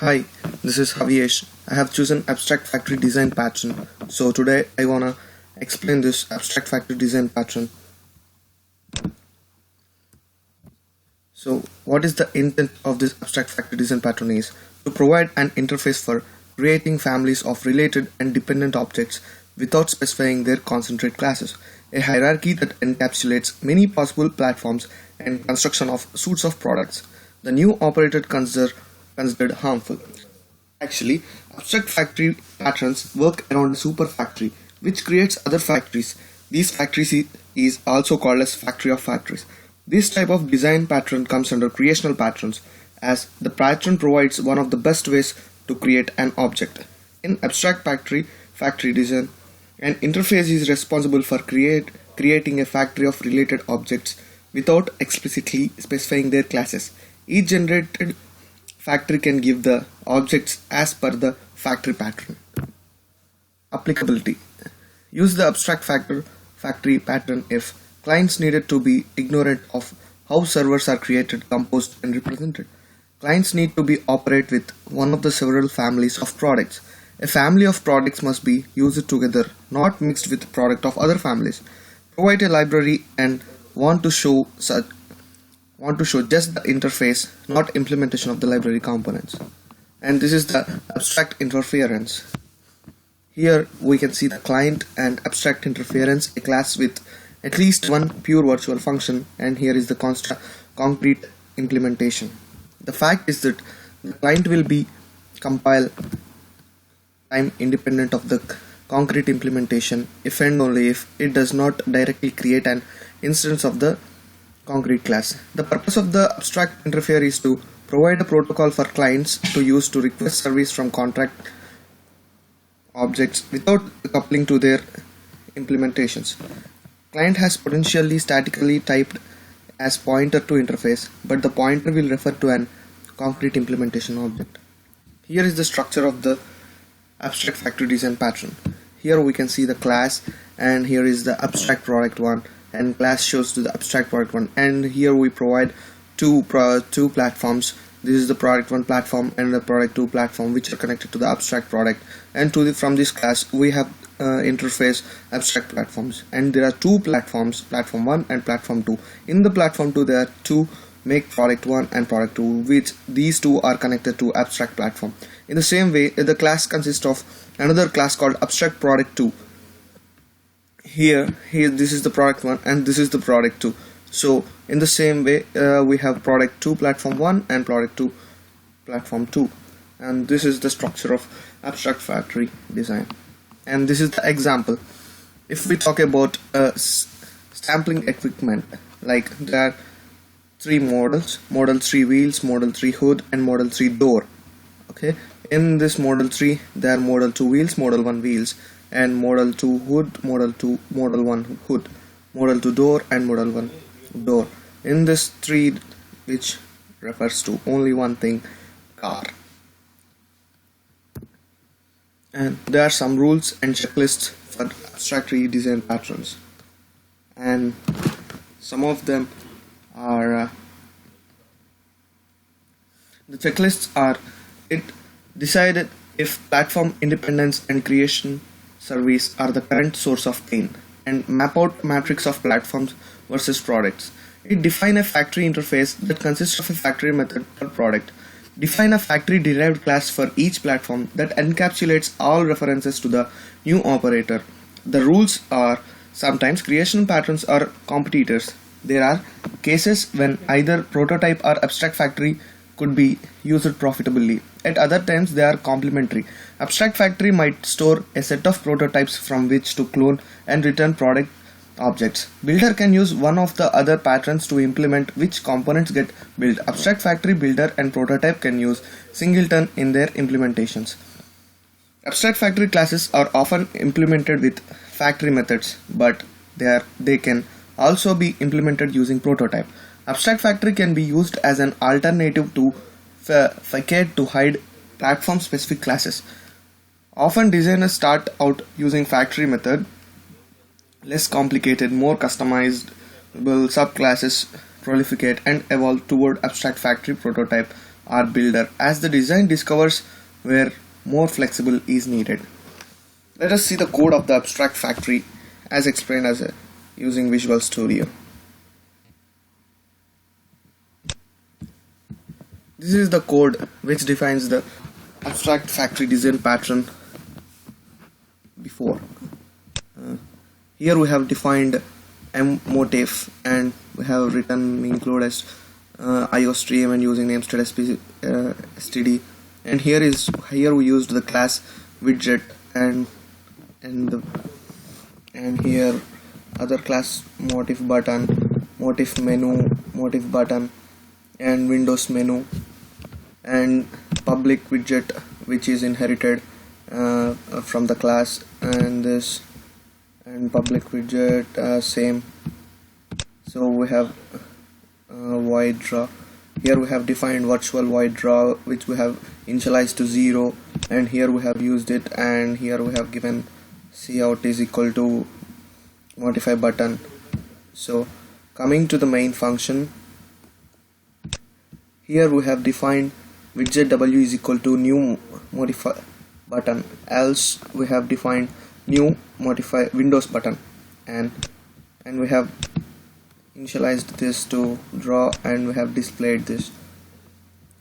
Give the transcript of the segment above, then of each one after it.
Hi, this is Javier. I have chosen abstract factory design pattern. So today I wanna explain this abstract factory design pattern. So what is the intent of this abstract factory design pattern is to provide an interface for creating families of related and dependent objects without specifying their concentrate classes. A hierarchy that encapsulates many possible platforms and construction of suites of products. The new operator considered harmful. Actually, abstract factory patterns work around a super factory, which creates other factories. These factories is also called as factory of factories. This type of design pattern comes under creational patterns, as the pattern provides one of the best ways to create an object. In abstract factory design, an interface is responsible for creating a factory of related objects without explicitly specifying their classes. Each generated factory can give the objects as per the factory pattern. Applicability. Use the abstract factory pattern if clients needed to be ignorant of how servers are created, composed and represented. Clients need to be operate with one of the several families of products. A family of products must be used together, not mixed with product of other families. Provide a library and want to show just the interface, not implementation of the library components. And this is the abstract interference. Here we can see the client and abstract interference, a class with at least one pure virtual function, and here is the concrete implementation. The fact is that the client will be compile time independent of the concrete implementation if and only if it does not directly create an instance of the concrete class. The purpose of the abstract interface is to provide a protocol for clients to use to request service from contract objects without coupling to their implementations. Client has potentially statically typed as pointer to interface, but the pointer will refer to an concrete implementation object. Here is the structure of the abstract factory design pattern. Here we can see the class, and here is the abstract product one, and class shows to the abstract product one, and here we provide two platforms. This is the product one platform and the product two platform, which are connected to the abstract product, and from this class we have interface abstract platforms, and there are two platforms, platform 1 and platform 2. In the platform 2 there are two make product 1 and product 2, which these two are connected to abstract platform. In the same way, the class consists of another class called abstract product 2. Here this is the product 1 and this is the product 2. So in the same way, we have product 2 platform 1 and product 2 platform 2, and this is the structure of abstract factory design. And this is the example. If we talk about sampling equipment, like there are three models: model 3 wheels, model 3 hood and model 3 door. Okay, in this model 3 there are model 2 wheels, model 1 wheels, and model 2 hood, model 1 hood, model 2 door and model 1 door. In this 3, which refers to only one thing, car. And there are some rules and checklists for abstract design patterns, and some of them are the checklists are: it decided if platform independence and creation service are the current source of pain, and map out matrix of platforms versus products. It define a factory interface that consists of a factory method per product. Define a factory derived class for each platform that encapsulates all references to the new operator. The rules are: sometimes creation patterns are competitors. There are cases when either prototype or abstract factory could be used profitably. At other times they are complementary. Abstract factory might store a set of prototypes from which to clone and return product objects. Builder can use one of the other patterns to implement which components get built. Abstract factory builder and prototype can use singleton in their implementations. Abstract factory classes are often implemented with factory methods, but they can also be implemented using prototype. Abstract factory can be used as an alternative to facade to hide platform specific classes. Often designers start out using factory method. Less complicated, more customizable subclasses proliferate and evolve toward abstract factory prototype or builder as the design discovers where more flexible is needed. Let us see the code of the abstract factory as explained using Visual Studio. This is the code which defines the abstract factory design pattern before. Here we have defined motif and we have written include as IOStream and using namestate std, and here we used the class widget and here other class motif button, motif menu, motif button, and Windows menu, and public widget which is inherited from the class, and this and public widget same. So we have void draw. Here we have defined virtual void draw which we have initialized to 0, and here we have used it, and here we have given cout is equal to modify button. So coming to the main function, here we have defined widget w is equal to new modify button, else we have defined new modify Windows button, and we have initialized this to draw, and we have displayed this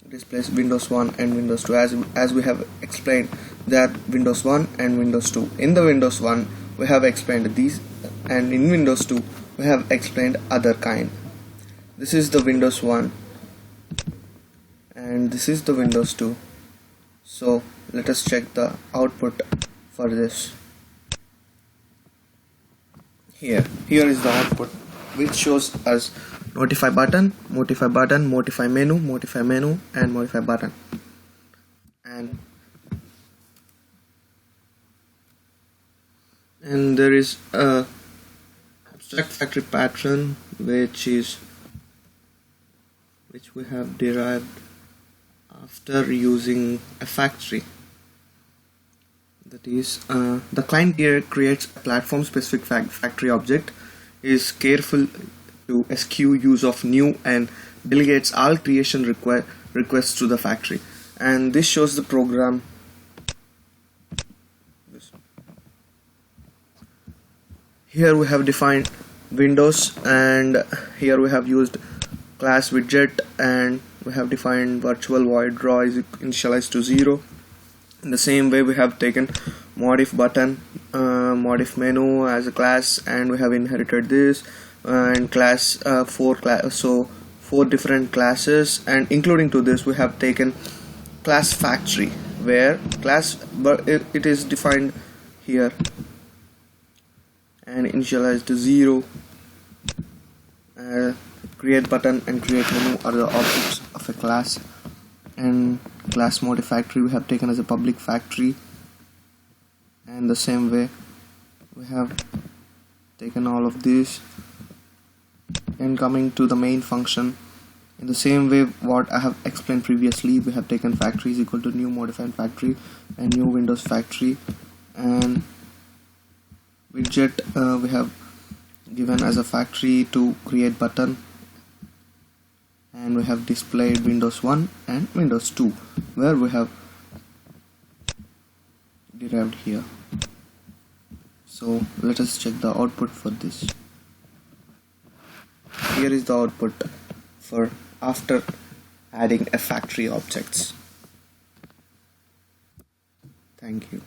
displays Windows 1 and Windows 2 as we have explained that Windows 1 and Windows 2. In the Windows 1 we have explained these, and in Windows 2 we have explained other kind. This is the Windows 1 and this is the Windows 2. So let us check the output for this. Here is the output which shows us modify button, modify button, modify menu, and modify button. And there is a abstract factory pattern which we have derived after using a factory. That is, the client here creates a platform specific factory object, is careful to eschew use of new, and delegates all creation requests to the factory. And this shows the program. Here we have defined Windows, and here we have used class widget, and we have defined virtual void draw is initialized to 0. In the same way we have taken modif button, modif menu as a class, and we have inherited this and class four different classes, and including to this we have taken class factory where class it is defined here and initialized to 0. Create button and create menu are the objects of a class, and class modif factory we have taken as a public factory, and the same way we have taken all of this. And coming to the main function, in the same way what I have explained previously, we have taken factory is equal to new modified factory and new Windows factory, and widget we have given as a factory to create button, and we have displayed Windows 1 and Windows 2 where we have derived here. So let us check the output for this. Here is the output for after adding a factory objects. Thank you.